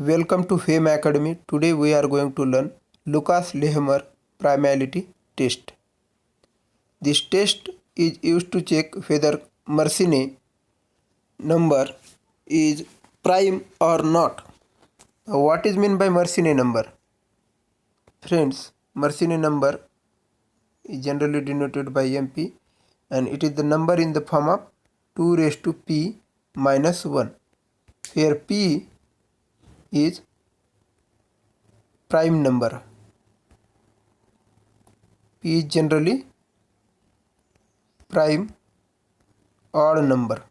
Welcome to FAME Academy. Today we are going to learn Lucas-Lehmer primality test. This test is used to check whether Mersenne number is prime or not. What is meant by Mersenne number? Friends, Mersenne number is generally denoted by MP and it is the number in the form of 2 raised to p minus 1, where p is prime number. P is generally prime odd number.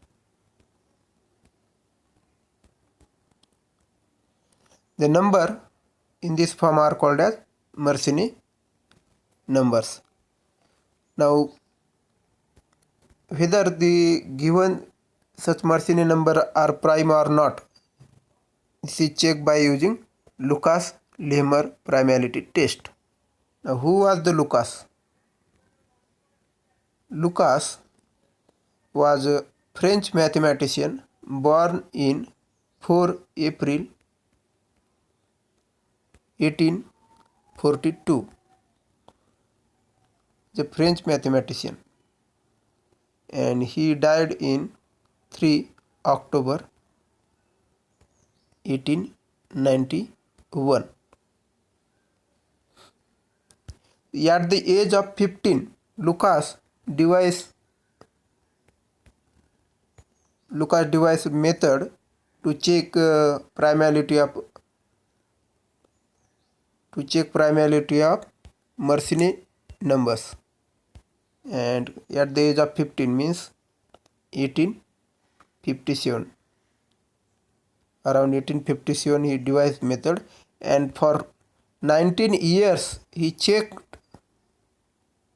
The number in this form are called as Mersenne numbers. Now, whether the given such Mersenne number are prime or not, this is checked by using Lucas-Lehmer primality test. Now, who was the Lucas? Lucas was a French mathematician born in 4 April 1842. The French mathematician, and he died in 3 October 1891. At the age of 15, Lucas devised method to check primality of Mersenne numbers, and at the age of 15 means 1857. Around 1857 he devised method, and for 19 years he checked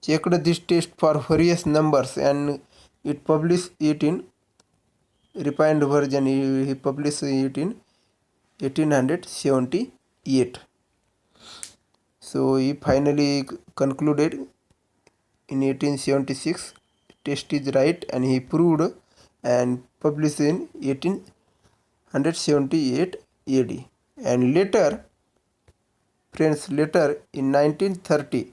this test for various numbers, and it published it in refined version. He published it in 1878. So he finally concluded in 1876 test is right, and he proved and published in 1878 AD. And later, friends, in 1930,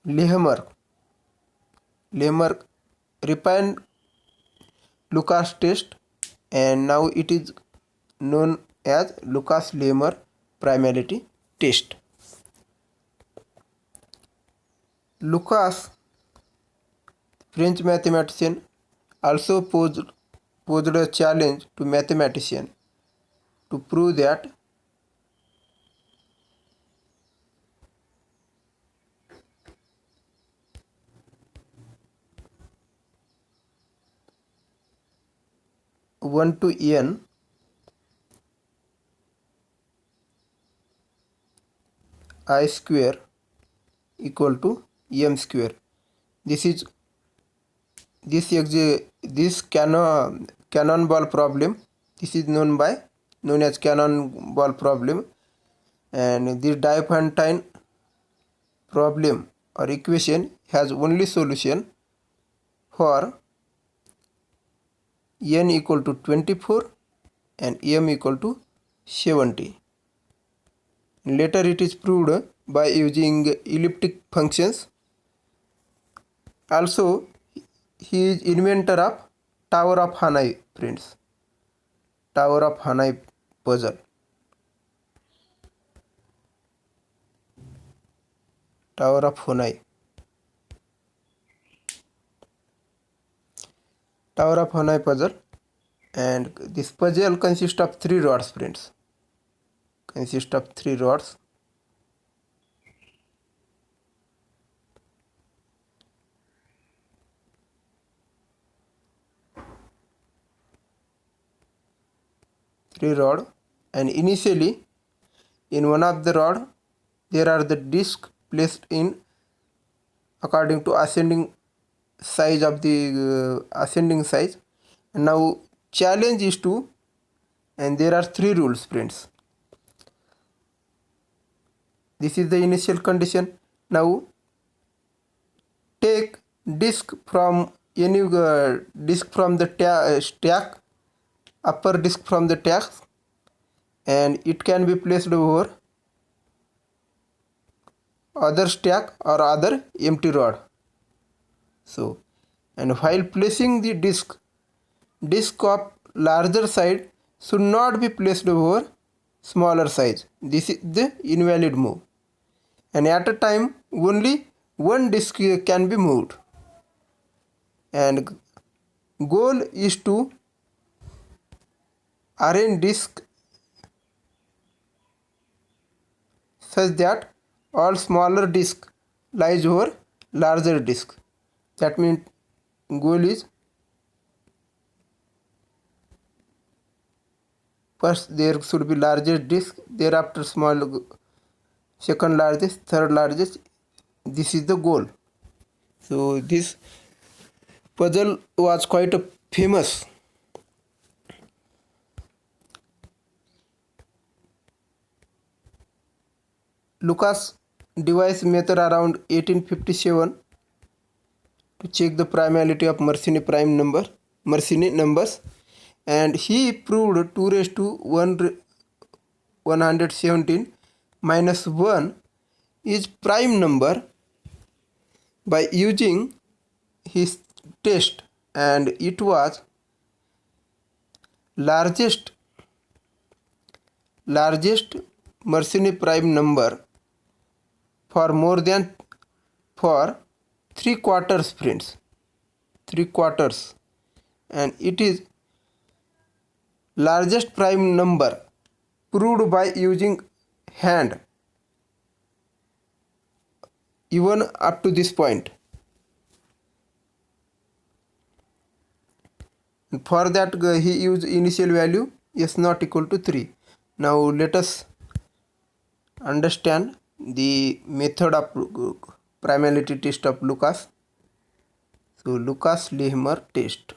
Lehmer refined Lucas test, and now it is known as Lucas-Lehmer primality test. Lucas, French mathematician, also posed a challenge to mathematicians to prove that one to n I square equal to m square. This cannonball problem. This is known as cannonball problem, and this Diophantine problem or equation has only solution for n equal to 24 and m equal to 70. Later it is proved by using elliptic functions. Also, he is inventor of Tower of Hanai, friends. Tower of Hanai puzzle. Tower of Hanai. Tower of Hanai puzzle, and this puzzle consists of 3 rods, friends. Consists of 3 rods. And initially in one of the rod there are the disc placed in according to ascending size of the ascending size. And now challenge is to, and there are 3 rules, friends. This is the initial condition. Now take disk from any disk from the stack, upper disk from the stack, and it can be placed over other stack or other empty rod. So, and while placing the disk of larger size should not be placed over smaller size. This is the invalid move, and at a time only one disk can be moved, and goal is to arrange disk such that all smaller disk lies over larger disk. That means goal is first there should be largest disk, thereafter small, second largest, third largest. This is the goal. So this puzzle was quite famous. Lucas devised method around 1857 to check the primality of Mersenne numbers, and he proved 2 raised to 117 minus 1 is prime number by using his test, and it was largest Mersenne prime number for more than for 3/4 friends, 3/4, and it is largest prime number proved by using hand even up to this point. And for that he used initial value s not equal to 3. Now let us understand the method of primality test of Lucas. So Lucas-Lehmer test.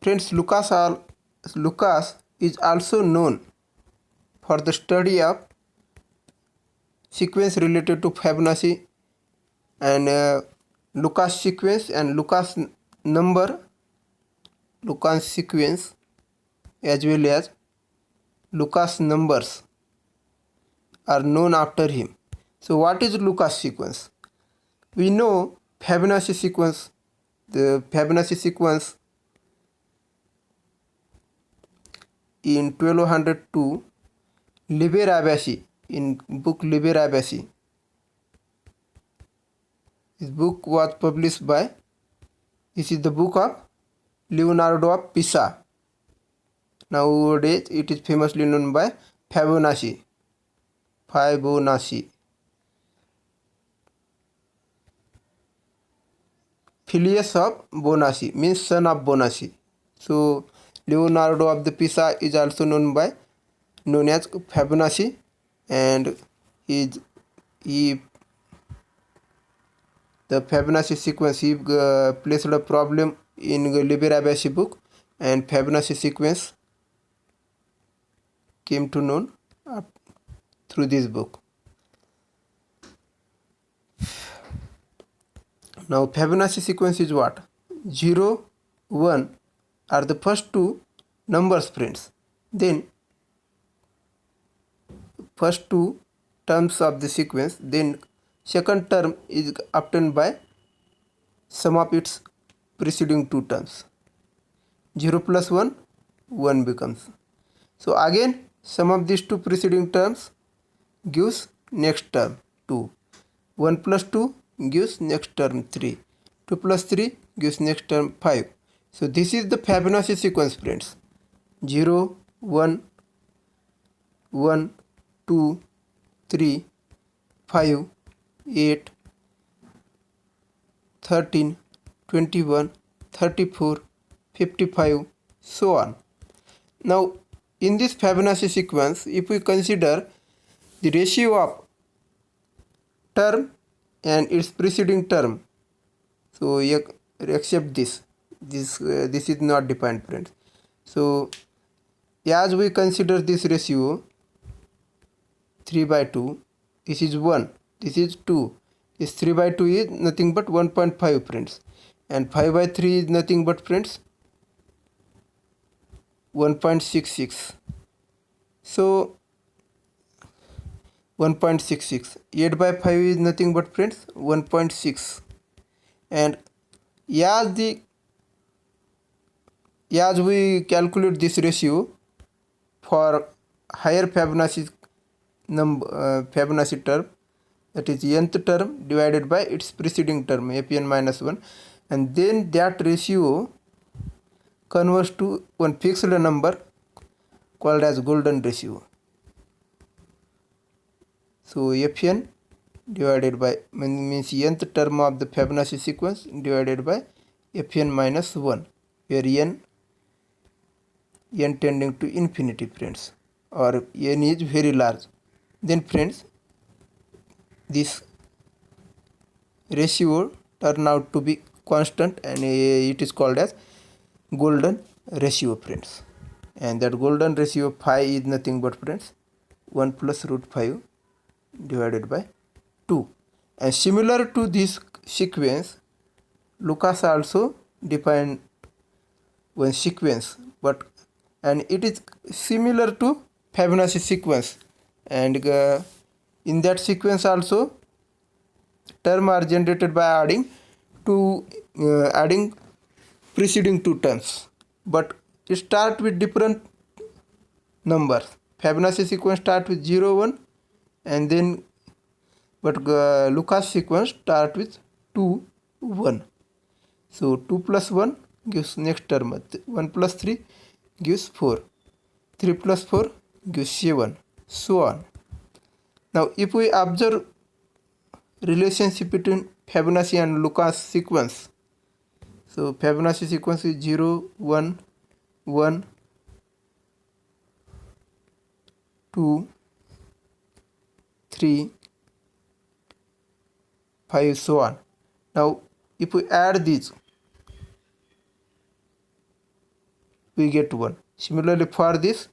Friends, Lucas is also known for the study of sequence related to Fibonacci, and Lucas sequence and Lucas number, Lucas sequence as well as Lucas numbers are known after him. So what is Lucas sequence? We know Fibonacci sequence. The Fibonacci sequence in 1202 Liber-Abaci, in book Liber-Abaci. This book was published by, this is the book of Leonardo of Pisa. Nowadays it is famously known by Fibonacci. Filius of Bonacci means son of Bonacci. So Leonardo of the Pisa is also known as Fibonacci, and the Fibonacci sequence, he placed a problem in the Liber-Abaci book, and Fibonacci sequence came to known through this book. Now Fibonacci sequence is what? 0, 1 are the first two numbers, friends. Then first two terms of the sequence, then second term is obtained by sum of its preceding two terms. 0 plus 1, 1 becomes. So again sum of these two preceding terms gives next term 2. 1 plus 2 gives next term 3. 2 plus 3 gives next term 5. So this is the Fibonacci sequence, friends. 0, 1, 1, 2, 3, 5, 8, 13, 21, 34, 55, so on. Now in this Fibonacci sequence, if we consider the ratio of term and its preceding term, so accept this is not defined, friends. So as we consider this ratio 3/2, this is 1, this is 2, Is 3 by 2 is nothing but 1.5 friends, and 5 by 3 is nothing but friends 1.66. So 1.66. 8 by 5 is nothing but friends 1.6. And as we calculate this ratio for higher Fibonacci Fibonacci term, that is nth term divided by its preceding term Fn minus 1, and then that ratio converts to one fixed number called as golden ratio. So Fn divided by means nth term of the Fibonacci sequence divided by Fn minus 1, where n tending to infinity friends, or n is very large. Then friends, this ratio turn out to be constant, and it is called as golden ratio friends. And that golden ratio phi is nothing but friends 1 plus root 5 divided by 2. And similar to this sequence, Lucas also defined one sequence, and it is similar to Fibonacci sequence, and in that sequence also terms are generated by adding preceding two terms, but it start with different numbers. Fibonacci sequence start with 0 1, and then Lucas sequence start with 2 1. So 2 plus 1 gives next term, 1 plus 3 gives 4, 3 plus 4 gives 7, so on. Now if we observe relationship between Fibonacci and Lucas sequence, so Fibonacci sequence is 0 1 1 2 3 5, so on. Now if we add these, we get 1. Similarly for this,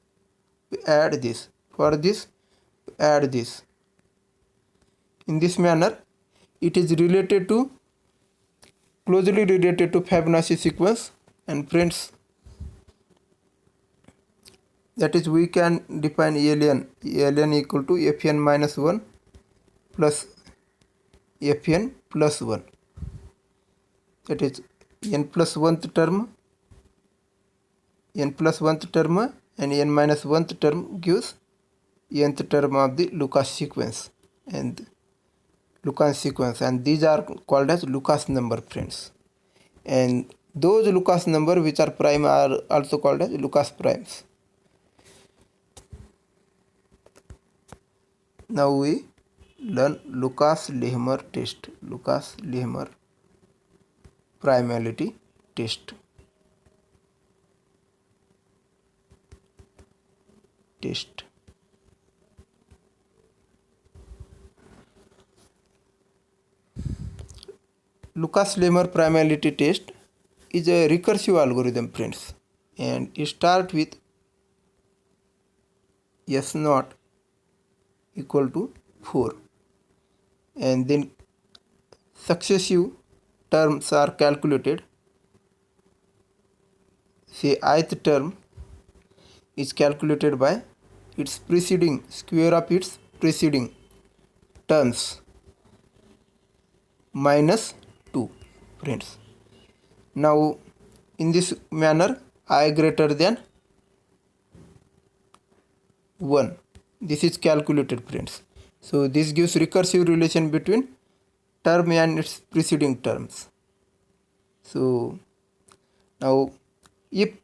we add this, for this we add this. In this manner, it is closely related to Fibonacci sequence. And friends, that is, we can define Ln equal to Fn minus 1 plus Fn plus 1. That is n plus 1th term, and n minus 1th term gives nth term of the Lucas sequence, and these are called as Lucas number, friends. And those Lucas number which are prime are also called as Lucas primes. Now we learn Lucas-Lehmer test, Lucas-Lehmer primality test. Lucas-Lehmer primality test is a recursive algorithm, friends, and it starts with S naught equal to 4, and then successive terms are calculated. Say ith term is calculated by its preceding square of its preceding terms minus 2, friends. Now in this manner, I greater than 1, this is calculated, friends. So this gives recursive relation between term and its preceding terms. So now if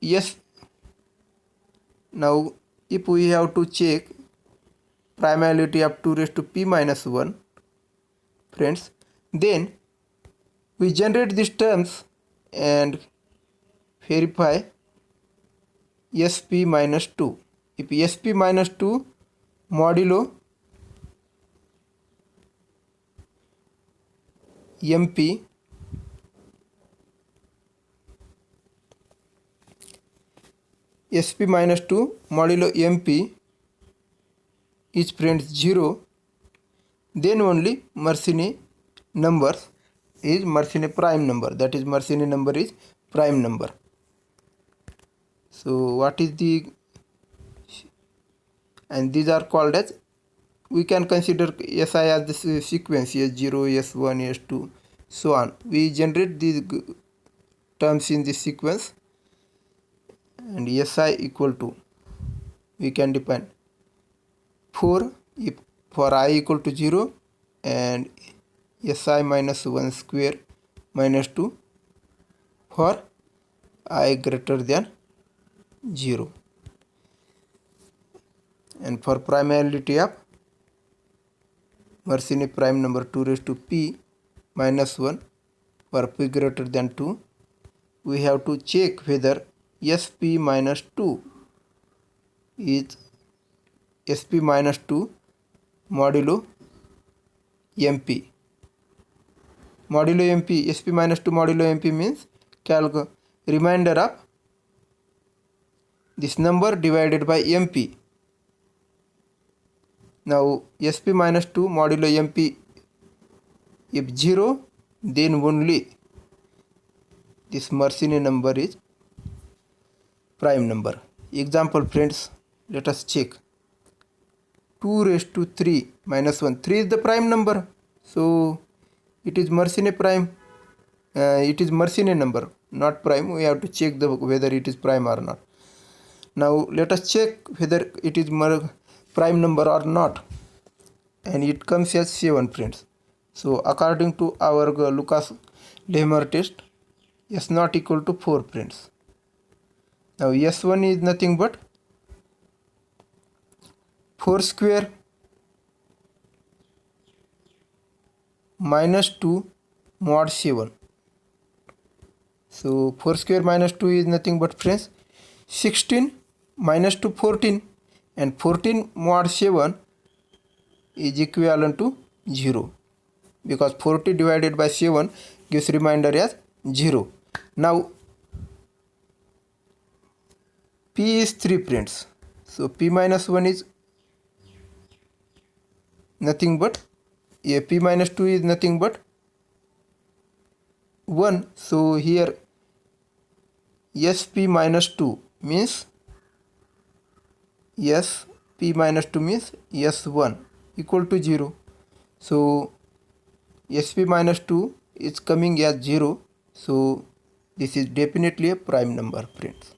we have to check primality of 2 raised to p minus 1, friends, then we generate these terms and verify sp minus 2. If sp minus 2 modulo mp sp minus 2 modulo mp is, friends, 0, then only Mersenne numbers is Mersenne prime number. That is Mersenne number is prime number. So what is the, and these are called as, we can consider Si as the sequence S0, S1, S2, so on. We generate these terms in this sequence, and Si equal to, we can define 4 if for I equal to 0, and Si minus 1 square minus 2 for I greater than 0. And for primality of Mersenne prime number 2 raised to p minus 1 for p greater than 2, we have to check whether Sp minus 2 is Sp minus 2 modulo Mp. Modulo Mp, Sp minus 2 modulo Mp means remainder of this number divided by Mp. Now Sp minus 2 modulo Mp, if 0, then only this Mersenne number is prime number. Example friends, let us check. 2 raised to 3 minus 1. 3 is the prime number. So it is Mersenne prime. It is Mersenne number, not prime. We have to check whether it is prime or not. Now let us check whether it is prime number or not. And it comes as 7 friends. So according to our Lucas-Lehmer test, S not equal to 4 friends. Now S1 is nothing but 4 square minus 2 mod 7. So 4 square minus 2 is nothing but friends 16 minus 2 14, and 14 mod 7 is equivalent to 0, because 40 divided by 7 gives remainder as 0. Now p is 3 friends. So p minus 1 is nothing but, p minus 2 is nothing but 1. So here Sp minus 2 means Sp minus 2 means S1 equal to 0. So Sp minus 2 is coming as 0. So this is definitely a prime number friends.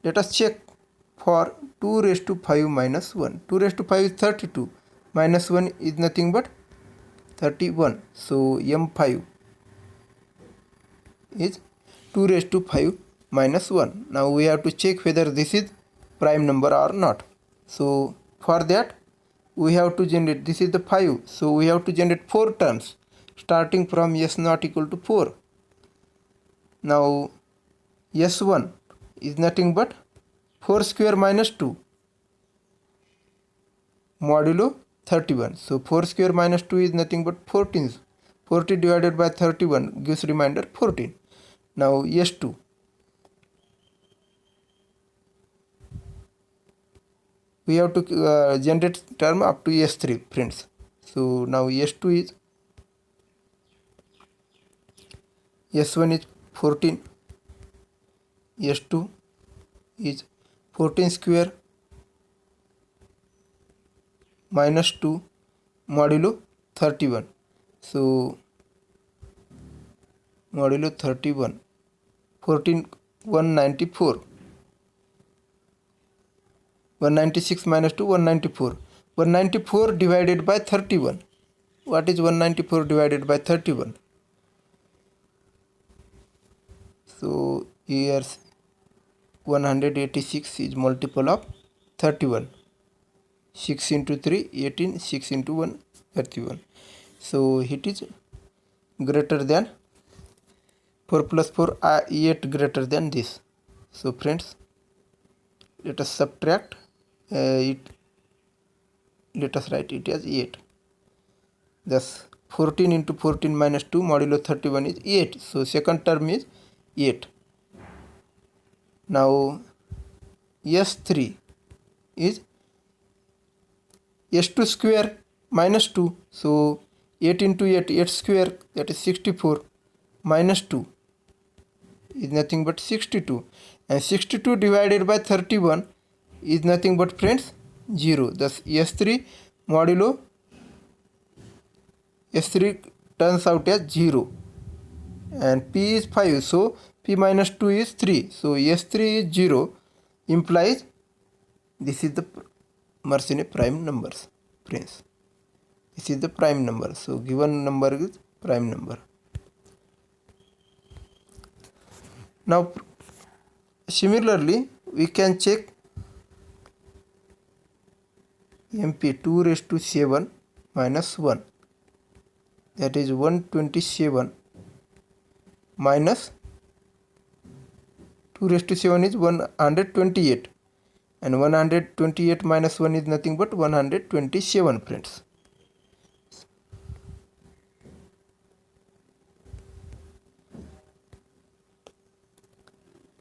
Let us check for 2 raised to 5 minus 1. 2 raised to 5 is 32. Minus 1 is nothing but 31. So M5 is 2 raised to 5 minus 1. Now we have to check whether this is prime number or not. So for that we have to generate, this is the 5. So we have to generate 4 terms starting from S not equal to 4. Now S1 is nothing but 4 square minus 2 modulo 31. So 4 square minus 2 is nothing but 14. 40 divided by 31 gives remainder 14. Now S2. We have to generate term up to S3 friends. So now S2 is, S1 is 14, S2 is 14 square minus 2 modulo 31. So modulo 31, 14, 194. 196 minus 2, 194. 194 divided by 31. What is 194 divided by 31? So here 186 is multiple of 31. 6 into 3, 18, 6 into 1, 31. So it is greater than 4 plus 4, 8 greater than this. So friends, let us subtract it. Let us write it as 8. Thus 14 into 14 minus 2 modulo 31 is 8. So second term is 8. Now S3 is S2 square minus 2. So 8 into 8, 8 square, that is 64, minus 2 is nothing but 62, and 62 divided by 31 is nothing but, friends, 0. Thus S3 modulo S3 turns out as 0, and P is 5, so P minus 2 is 3, so S3 is 0, implies this is the Mersenne prime numbers, friends. This is the prime number, so given number is prime number. Now similarly we can check MP 2 raised to 7 minus 1, that is 127 minus 2 raised to 7 is 128, and 128 minus 1 is nothing but 127, friends.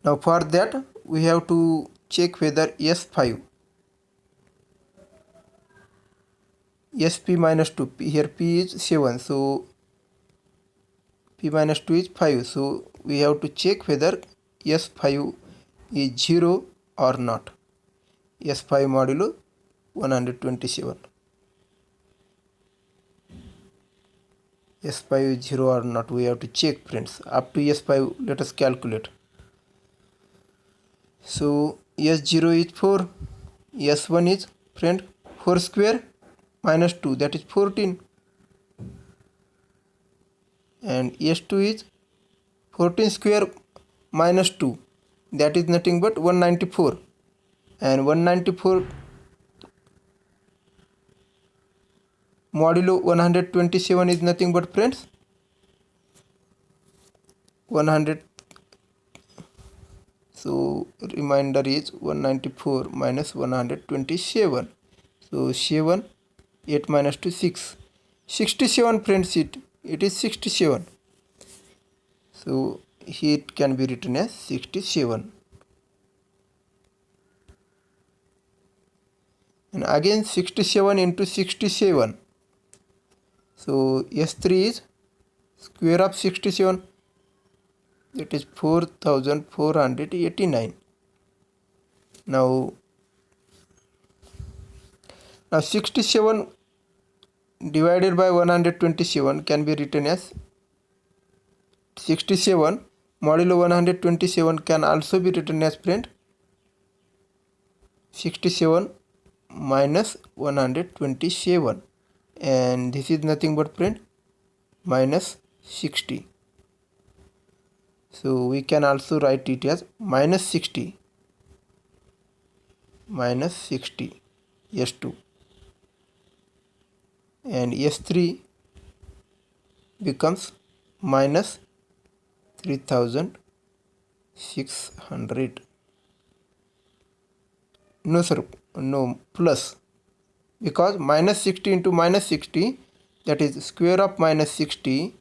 Now for that we have to check whether S5, SP minus 2, here P is 7, so P minus 2 is 5, so we have to check whether S5 is 0 or not. S5 modulo 127. S5 is 0 or not, we have to check, friends. Up to S5 let us calculate. So S0 is 4, S1 is, friend, 4 square minus 2, that is 14, and S2 is 14 square minus 2, that is nothing but 194, and 194 modulo 127 is nothing but, friends, 100. So remainder is 194 minus 127. So 7, 8 minus 2, 6. 67, friends, it is 67. So here it can be written as 67. And again 67 into 67. So S3 is square of 67. That is 4489. Now 67 divided by 127 can be written as 67 modulo 127 can also be written as, friend, 67 minus 127, and this is nothing but, friend, minus 60. So we can also write it as minus 60 S2, and S3 becomes minus 3600. No sir, no, plus, because minus 60 into minus 60, that is square of minus 60,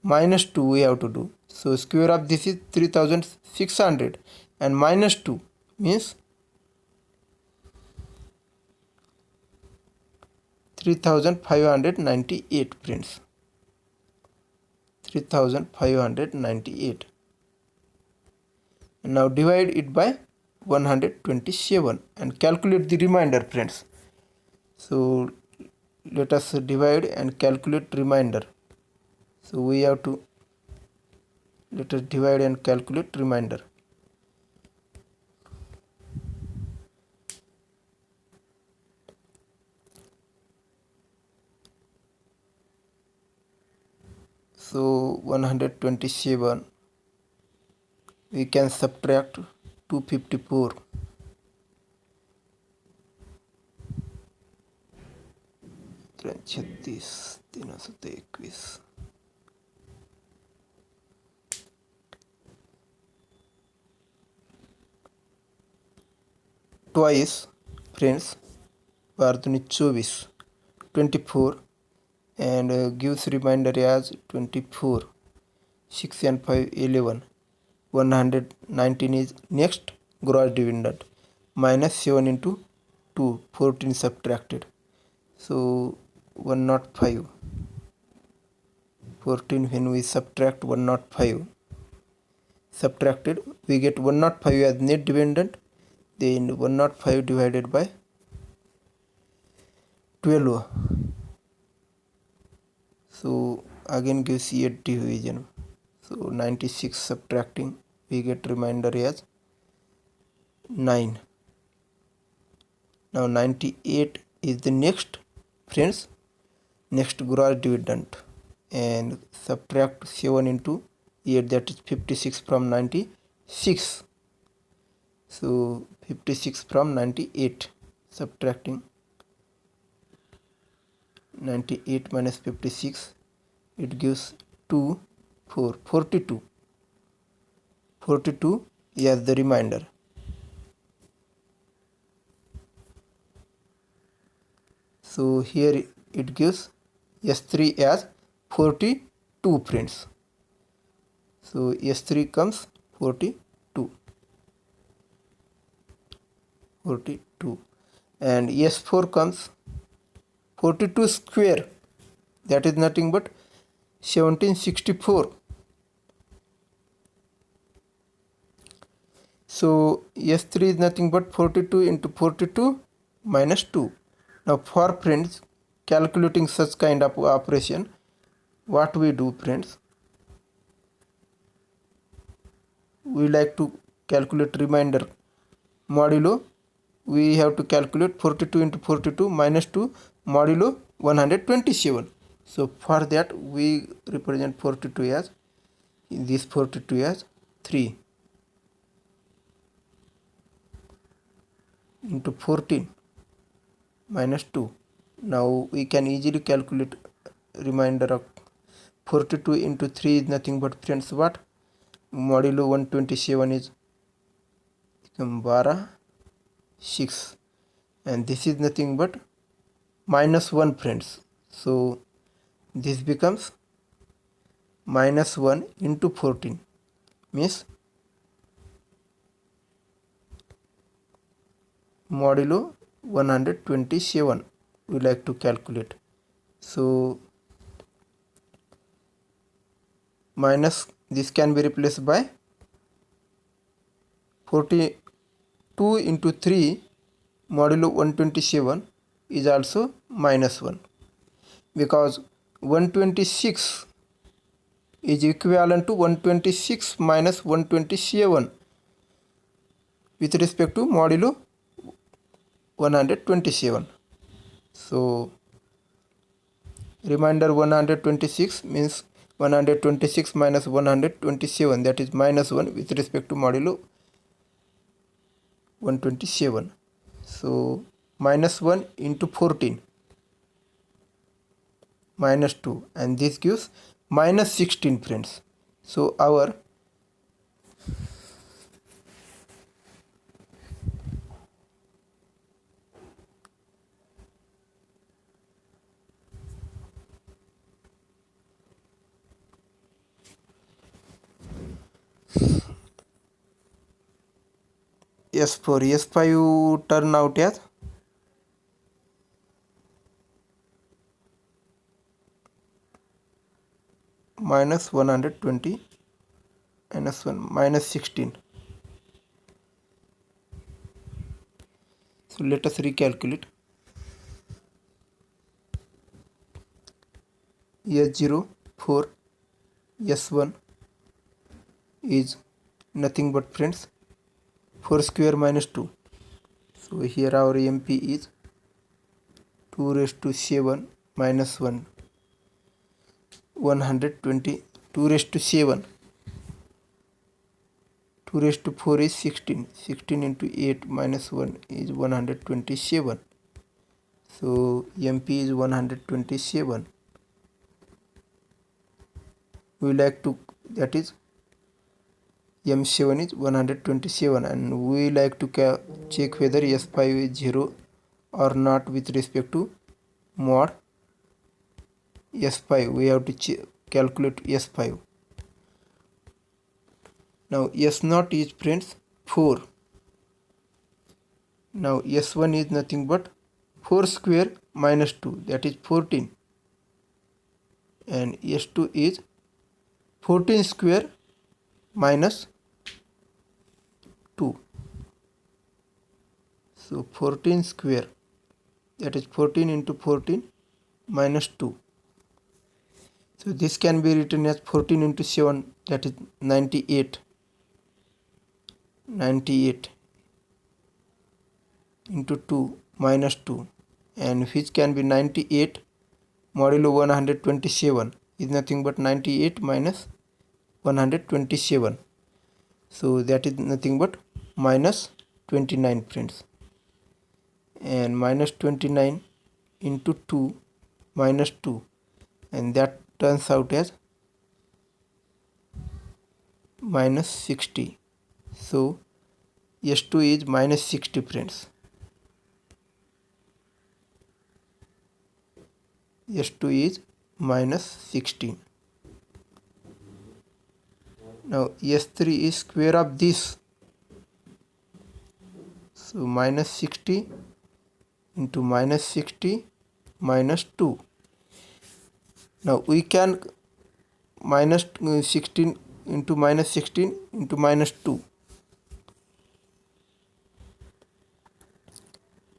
minus 2 we have to do. So square of this is 3600, and minus 2 means 3598, friends. 3598. Now divide it by 127 and calculate the remainder, friends. So let us divide and calculate remainder. So we have to, let us divide and calculate remainder. So 127 we can subtract 254. Twice, friends, 24, 24, and gives remainder as 24. 6 and 5, 11. 119 is next gross dividend. minus 7 into 2, 14 subtracted. So 105. 14 when we subtract 105. Subtracted, we get 105 as net dependent, then 105 divided by 12. So again gives 8 division. So 96 subtracting, we get remainder as 9. Now 98 is the next, friends, next gross dividend, and subtract 7 into 8, that is 56 from 96. So 56 from 98, subtracting 98 minus 56, it gives 2, 4, 42. 42 as the remainder. So here it gives S3 as 42, friends. So S3 comes 42. 42. And S4 comes 42 square, that is nothing but 1764. So S3 is nothing but 42 into 42 minus 2. Now for friends calculating such kind of operation, what we do, friends, we like to calculate remainder modulo. We have to calculate 42 into 42 minus 2 modulo 127. So for that we represent 42 as, this 42 as 3 into 14 minus 2. Now we can easily calculate remainder of 42 into 3 is nothing but, friends, what? Modulo 127 is 12, 6, and this is nothing but minus 1, friends. So this becomes minus 1 into 14, means modulo 127 we like to calculate. So minus, this can be replaced by 42 into 3 modulo 127 is also minus 1, because 126 is equivalent to 126 minus 127 with respect to modulo 127. So remainder 126 means 126 minus 127, that is minus 1 with respect to modulo 127. So minus 1 into 14 minus 2, and this gives minus 16, friends. So our S4, S5 turn out as minus 120 minus 1 minus 16. So let us recalculate. S0, 4, S1 is nothing but, friends, 4 square minus 2. So here our MP is 2 raised to 7 minus 1, 120, 2 raised to 7, 2 raised to 4 is 16, 16 into 8 minus 1 is 127. So MP is 127. We like to, that is M7 is 127, and we like to check whether S5 is 0 or not with respect to mod S5. We have to calculate S5. Now S0 is, friends, 4. Now S1 is nothing but 4 square minus 2, that is 14, and S2 is 14 square minus 2. So 14 square, that is 14 into 14 minus 2. So this can be written as 14 into 7, that is 98. 98 into 2 minus 2, and which can be 98 modulo 127 is nothing but 98 minus 127. So that is nothing but minus 29, friends. And minus 29 into 2 minus 2, and that turns out as minus 60. So S2 is minus 60, friends. S2 is minus 16. Now S3 is square of this. So minus 60 into minus 60 minus 2. Now we can minus 16 into minus 16 into minus 2.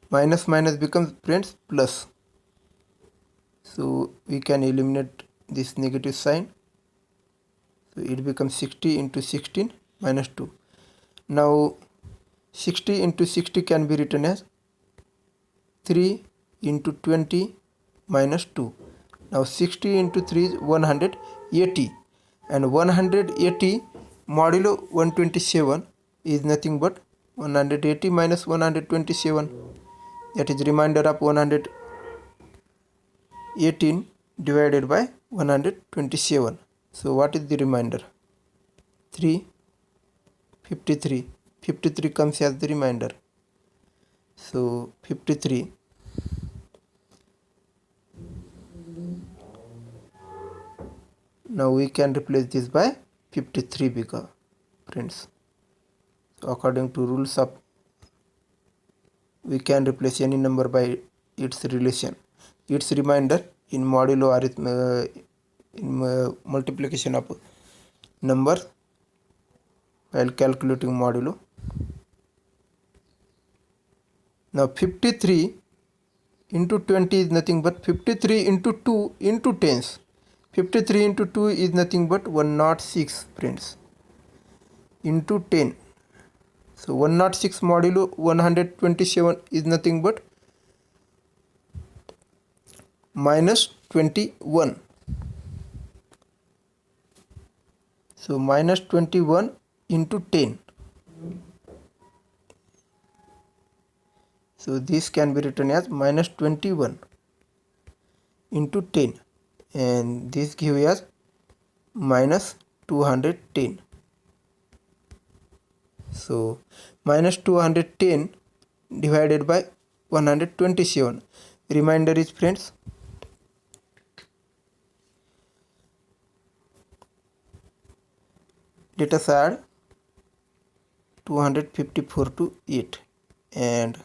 Minus minus becomes, friends, plus. So we can eliminate this negative sign. So it becomes 60 into 16 minus 2. Now 60 into 60 can be written as 3 into 20 minus 2. Now 60 into 3 is 180, and 180 modulo 127 is nothing but 180 minus 127, that is remainder of 118 divided by 127. So what is the remainder? 53. 53 comes as the remainder. So 53. Now we can replace this by 53 because, friends, so according to rules of, we can replace any number by its relation, its remainder in modulo multiplication of numbers while calculating modulo. Now 53 into 20 is nothing but 53 into 2 into tens. 53 into 2 is nothing but 106, friends, into 10. So 106 modulo 127 is nothing but minus 21. So minus 21 into 10. So this can be written as minus 21 into 10, and this gives us minus 210. So minus 210 divided by 127. Remainder is, friends, let us add 254 to 8, and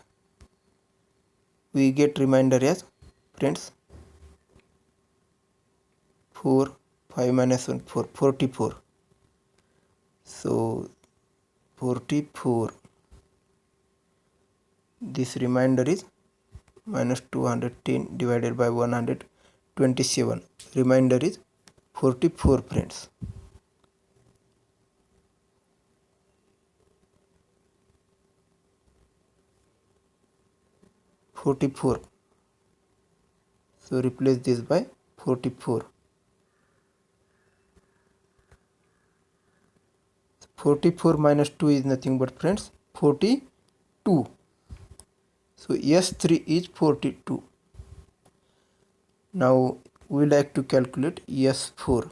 we get remainder as, friends, 4, 5 minus 1, 4, 44. So 44. This remainder is minus 210 divided by 127. Remainder is 44, friends. So replace this by 44. 44 minus 2 is nothing but, friends, 42. So S3 is 42. Now we like to calculate S4,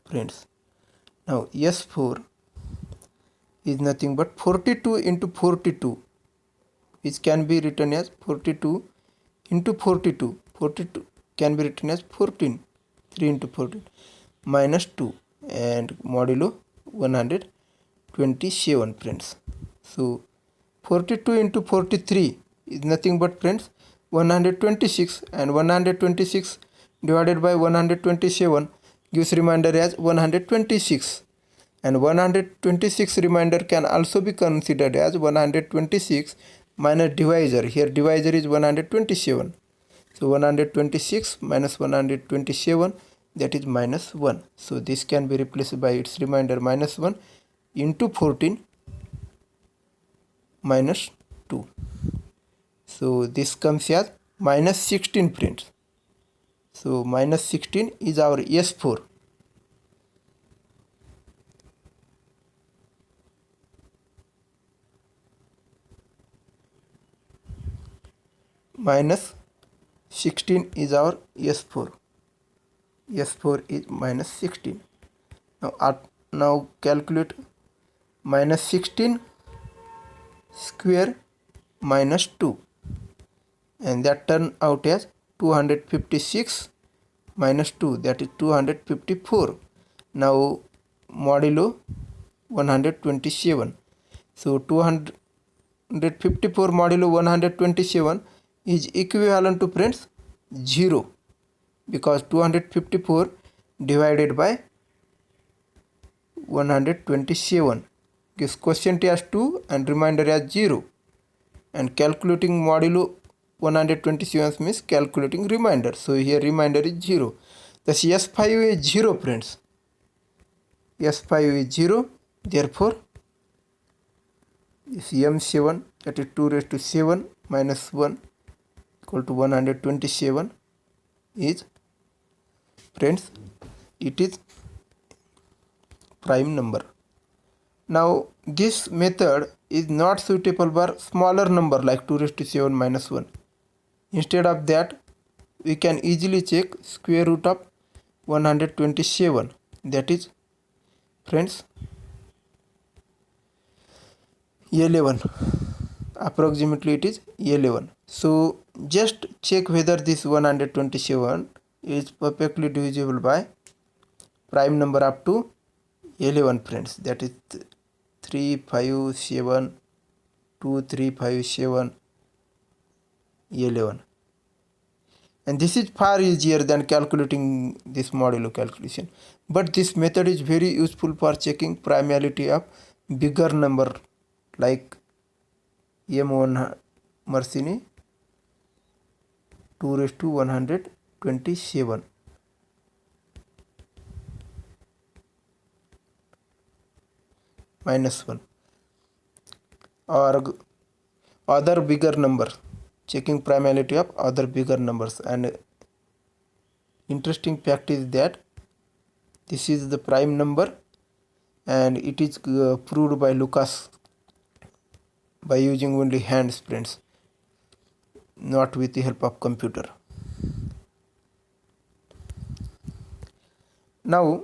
friends. Now S4 is nothing but 42 into 42, which can be written as 42 into 42. 42 can be written as 14. 3 into 14 minus 2, and modulo 127, friends. So 42 into 43 is nothing but friends 126, and 126 divided by 127 gives remainder as 126, and 126 remainder can also be considered as 126 minus divisor. Here divisor is 127. So 126 minus 127, that is minus 1. So this can be replaced by its remainder minus 1 into 14 minus 2. So this comes as minus 16 friends. So minus 16 is our S4. Minus 16 is our S4. S4 is minus 16. Now calculate minus 16 square minus 2, and that turn out as 256 minus 2, that is 254. Now modulo 127. So 254 modulo 127 is equivalent to friends 0, because 254 divided by 127 gives quotient as 2 and remainder as 0, and calculating modulo 127 means calculating remainder. So here remainder is 0. Thus S5 is 0 friends. S5 is 0. Therefore this M7, that is 2 raised to 7 minus 1 equal to 127 is friends, it is prime number. Now this method is not suitable for smaller number like 2 raised to 7 minus 1. Instead of that, we can easily check square root of 127, that is friends 11. Approximately it is 11. So just check whether this 127 is perfectly divisible by prime number up to 11 friends, that is 3, 5, 7, 2, 3, 5, 7, 11. And this is far easier than calculating this modulo calculation. But this method is very useful for checking primality of bigger number like M1 Mersenne 2 raised to 127. Minus 1, or other bigger number, checking primality of other bigger numbers. And interesting fact is that this is the prime number, and it is proved by Lucas by using only hands friends, not with the help of computer. Now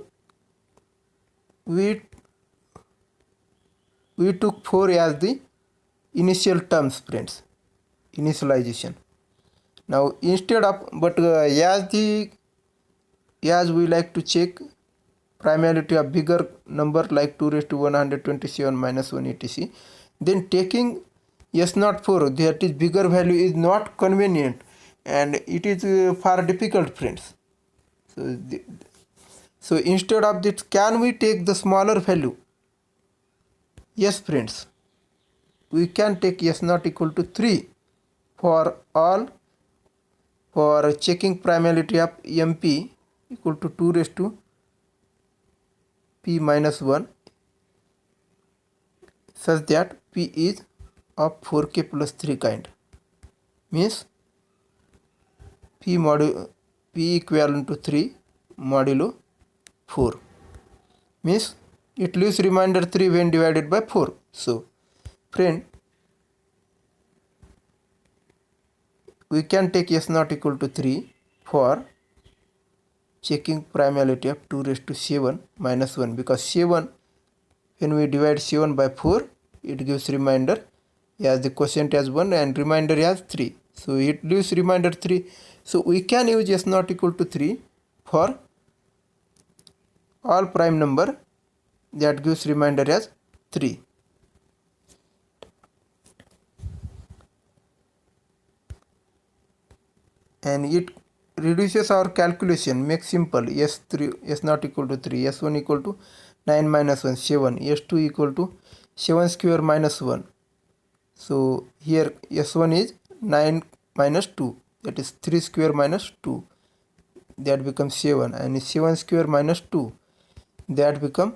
we took 4 as the initial terms friends, initialization. Now instead of, but as we like to check primality of bigger number like 2 raised to 127 minus 1 etc, then taking S04, that is bigger value, is not convenient, and it is far difficult friends. So instead of this, can we take the smaller value? Yes friends, we can take S not equal to 3 for all, for checking primality of MP equal to 2 raised to P minus 1, such that P is of 4k plus 3 kind, means P equivalent to 3 modulo 4, means it leaves remainder 3 when divided by 4. So friend, we can take S not equal to 3 for checking primality of 2 raised to 7 minus 1, because 7, when we divide 7 by 4, it gives remainder as the quotient as 1 and remainder as 3. So it leaves remainder 3. So we can use S not equal to 3 for all prime number, that gives remainder as 3. and it reduces our calculation, makes simple. S3 s not equal to 3, s1 equal to 9 minus 1 7, s2 equal to 7 square minus 1. So here s1 is 9 minus 2, that is 3 square minus 2, that becomes 7, and 7 square minus 2, that become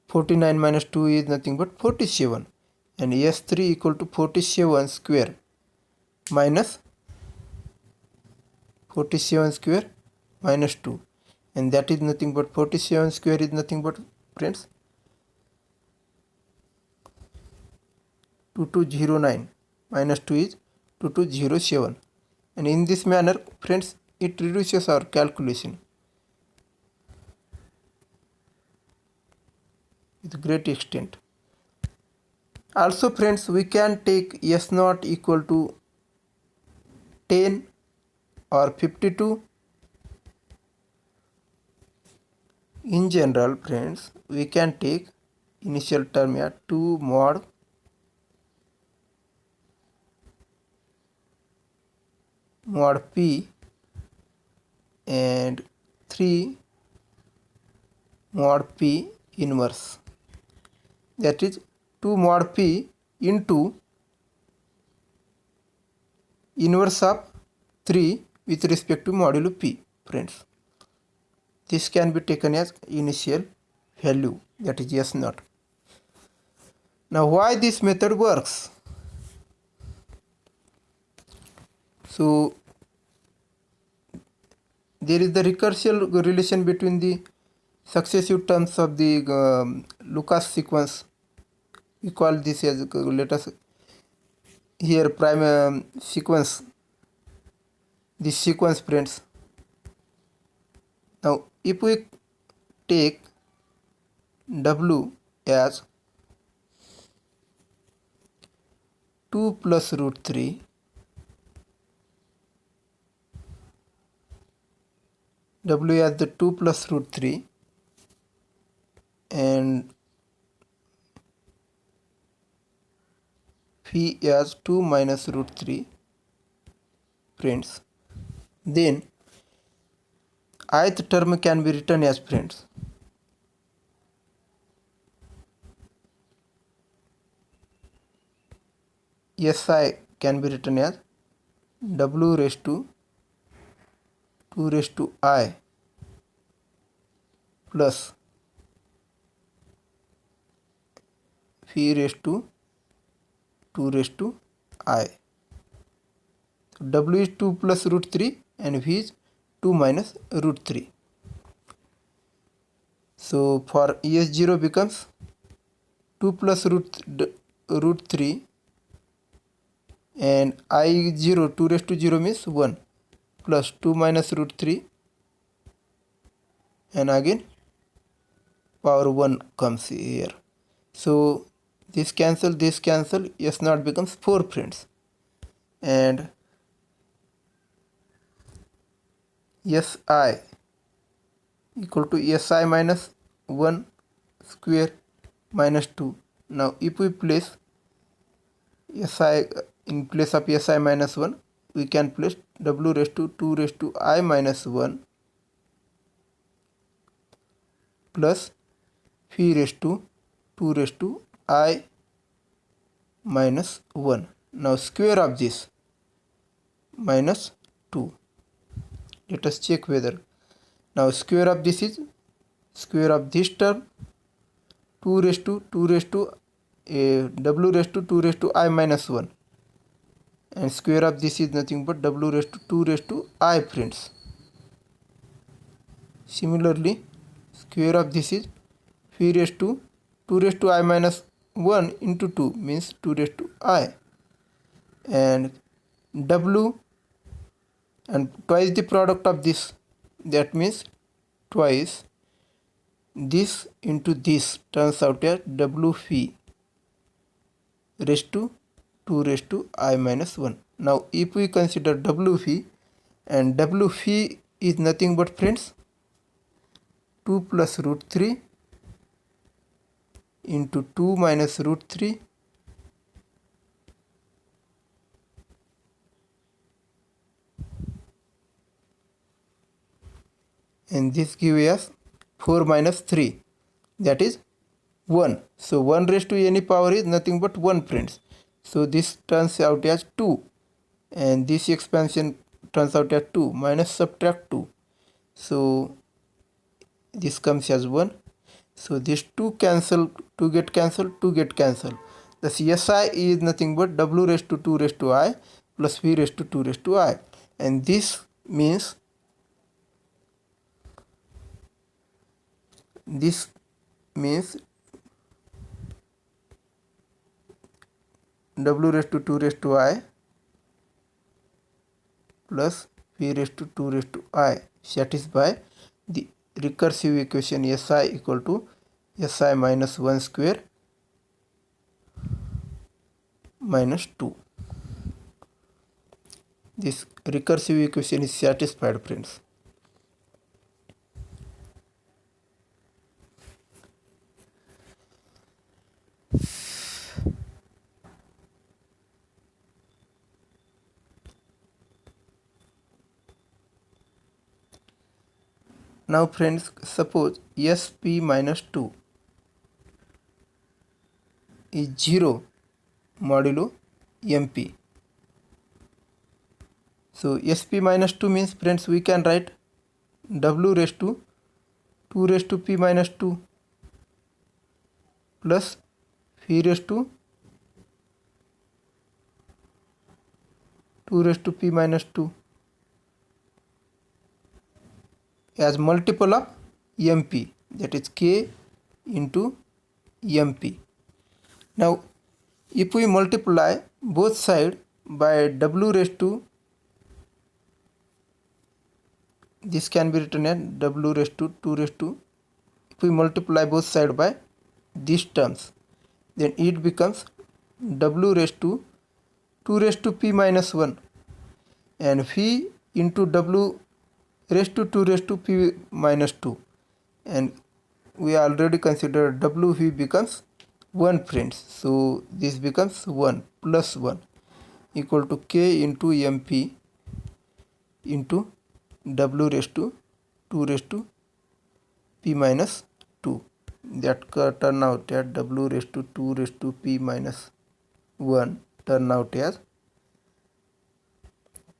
49 minus 2 is nothing but 47, and s3 equal to 47 square minus 47 square minus 2, and that is nothing but 47 square is nothing but, friends, 2209 minus 2 is 2207, and in this manner, friends, it reduces our calculation with great extent. Also, friends, we can take s naught equal to 10 or 52. In general, friends, we can take initial term at 2 mod p and 3 mod p inverse, that is 2 mod p into inverse of 3 with respect to modulo p, friends. This can be taken as initial value, that is s naught. Now why this method works? So there is the recursive relation between the successive terms of the Lucas sequence. We call this as, let us here prime sequence, this sequence, friends. Now if we take w as 2 plus root 3 w as the 2 plus root 3 and phi as 2 minus root 3, friends, then ith term can be written as, friends, si can be written as w raised to 2 raised to I plus phi raised to 2 raised to I. So w is 2 plus root 3 and v is 2 minus root 3. So for es0 becomes 2 plus root 3 and I0 2 raised to 0 means 1 plus 2 minus root 3 and again power 1 comes here. So this cancel, s naught becomes 4, friends, and si equal to si minus 1 square minus 2. Now if we place si in place of si minus 1, we can place w raised to 2 raised to I minus 1 plus phi raised to 2 raised to I minus 1. Now square of this minus 2. Let us check whether, now square of this is square of this term 2 raised to w raised to 2 raised to I minus 1, and square of this is nothing but w raised to 2 raised to I, friends. Similarly, square of this is phi raised to 2 raised to I minus 1 into 2 means 2 raised to I, and w and twice the product of this, that means twice this into this turns out as w phi raised to 2 raised to I minus 1. Now if we consider w phi, and w phi is nothing but, friends, 2 plus root 3 into 2 minus root 3 and this gives us 4 minus 3, that is 1. So 1 raised to any power is nothing but 1, friends. So this turns out as 2, and this expansion turns out as 2 minus subtract 2. So this comes as 1. So this 2 cancel, 2 get cancelled, 2 get cancelled. The SI is nothing but W raised to 2 raised to I plus V raised to 2 raised to I. And this means W raised to 2 raised to I plus V raised to 2 raised to I satisfy the recursive equation SI equal to SI minus 1 square minus 2. This recursive equation is satisfied, friends. Now friends, suppose SP minus 2 is 0 modulo MP. So SP minus 2 means, friends, we can write W raised to 2 raised to P minus 2 plus V raised to 2 raised to P minus 2 as multiple of MP, that is K into MP. Now if we multiply both sides by W raised to, this can be written as W raised to 2 raised to, if we multiply both sides by these terms, then it becomes W raised to 2 raised to P minus 1 and V into W raised to 2 raised to P minus 2, and we already considered WV becomes 1, friends. So this becomes 1 plus 1 equal to K into MP into W raised to 2 raised to P minus 2. That turn out as W raised to 2 raised to P minus 1 turn out as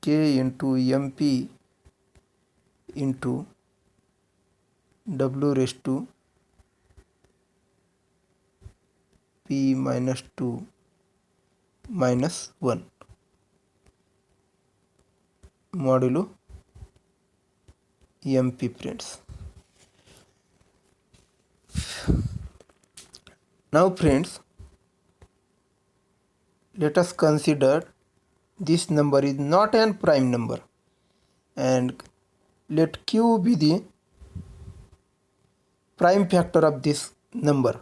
K into MP into W raised to P minus 2 minus 1 modulo MP, friends. Now friends, let us consider this number is not an prime number, and let Q be the prime factor of this number.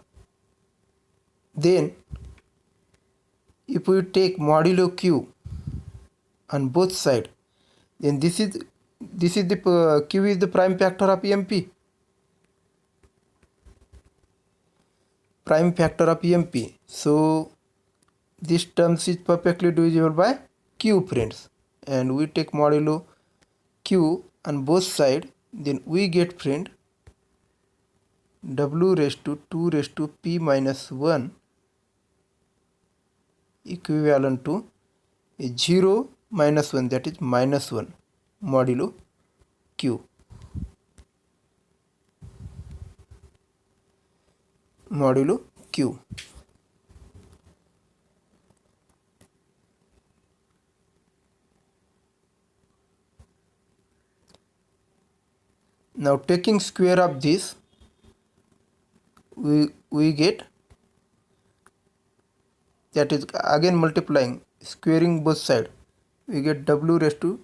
Then if we take modulo Q on both sides, then this is the Q is the prime factor of MP. Prime factor of MP. So this term is perfectly divisible by Q, friends, and we take modulo Q on both sides, then we get, friend, W raised to 2 raised to P minus 1 equivalent to 0 minus 1, that is minus 1 modulo Q. Modulo Q. Now taking square of this, we get, that is again multiplying, squaring both sides, we get W raised to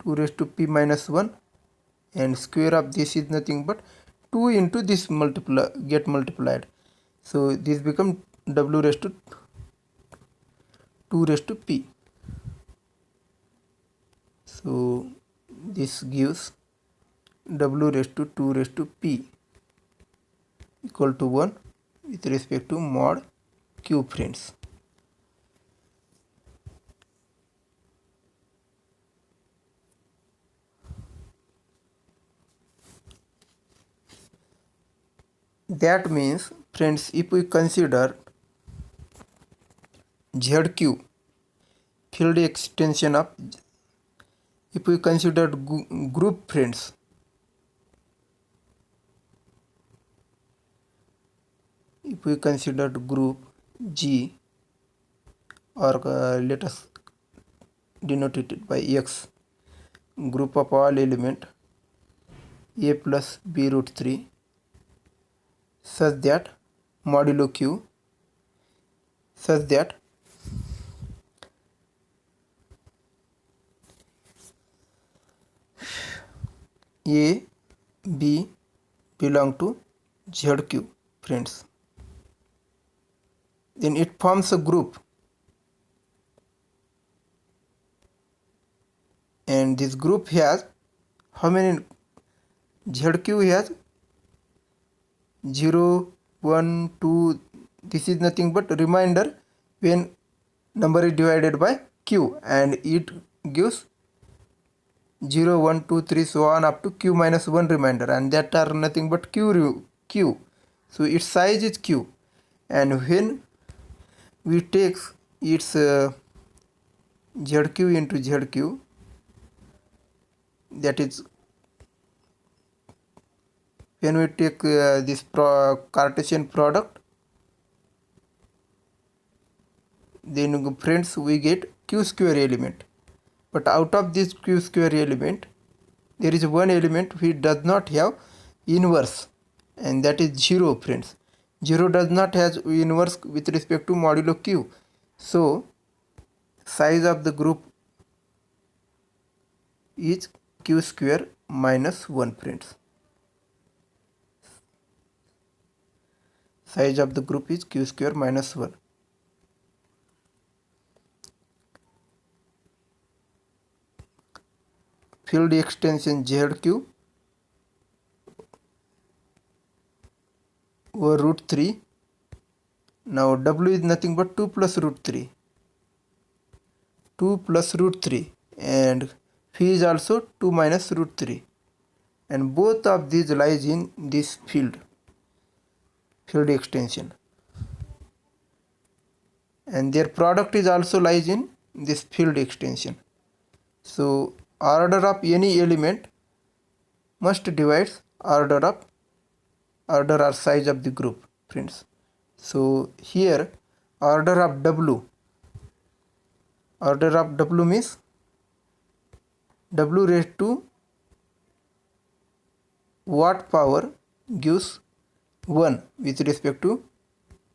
2 raised to P minus 1, and square of this is nothing but 2 into this get multiplied. So this becomes W raised to 2 raised to P. So this gives W raised to 2 raised to P equal to 1 with respect to mod Q, friends. That means friends, if we consider ZQ field extension of, if we consider group friends, if we considered group G, or let us denote it by X, group of all element A plus B root 3, such that modulo Q, such that A, B belong to ZQ friends. Then it forms a group, and this group has how many? ZQ has 0, 1, 2. This is nothing but remainder when number is divided by Q, and it gives 0, 1, 2, 3, so on up to Q minus 1 remainder, and that are nothing but Q. So its size is Q, and when we take its ZQ into ZQ, that is, when we take this Cartesian product, then friends we get Q square element. But out of this Q square element, there is one element which does not have inverse, and that is 0 friends. 0 does not have inverse with respect to modulo Q. So size of the group is Q square minus 1 friends. Size of the group is Q square minus 1. Field extension ZQ over root 3. Now W is nothing but 2 plus root 3. 2 plus root 3, and phi is also 2 minus root 3. And both of these lies in this field extension. And their product is also lies in this field extension. So order of any element must divide order or size of the group friends. So here order of W means W raised to what power gives 1 with respect to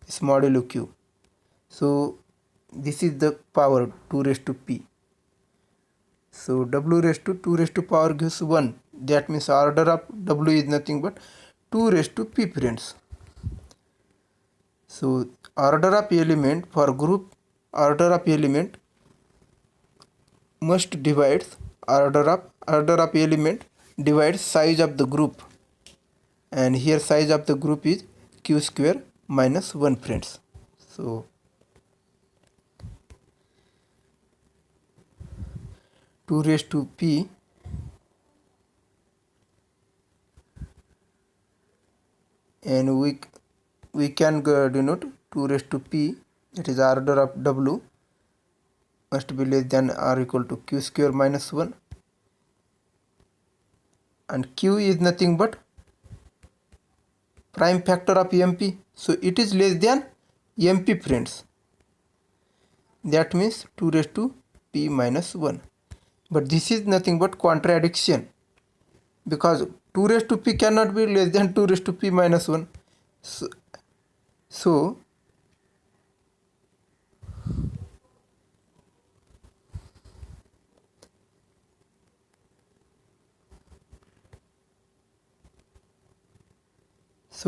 this modulo Q. So this is the power 2 raised to P. So W raised to 2 raised to power gives 1. That means order of W is nothing but 2 raised to P friends. So order of element for group, order of element must divide order of element divides size of the group, and here size of the group is Q square minus 1 friends. So 2 raised to P and we can denote 2 raised to P, that is order of W must be less than or equal to Q square minus 1, and Q is nothing but prime factor of MP, so it is less than MP friends. That means 2 raised to P minus 1. But this is nothing but contradiction, because 2 raised to P cannot be less than 2 raised to P minus 1. So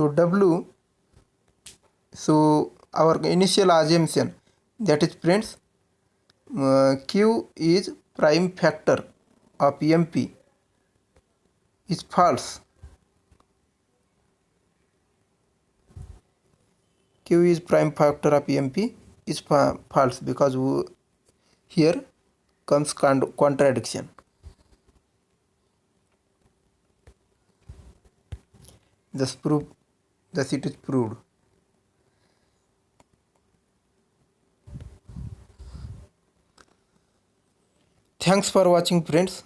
W, so our initial assumption, that is friends, Q is prime factor of MP is false. Q is prime factor of MP is false, because here comes contradiction. Thus proof thus it is proved. Thanks for watching, friends.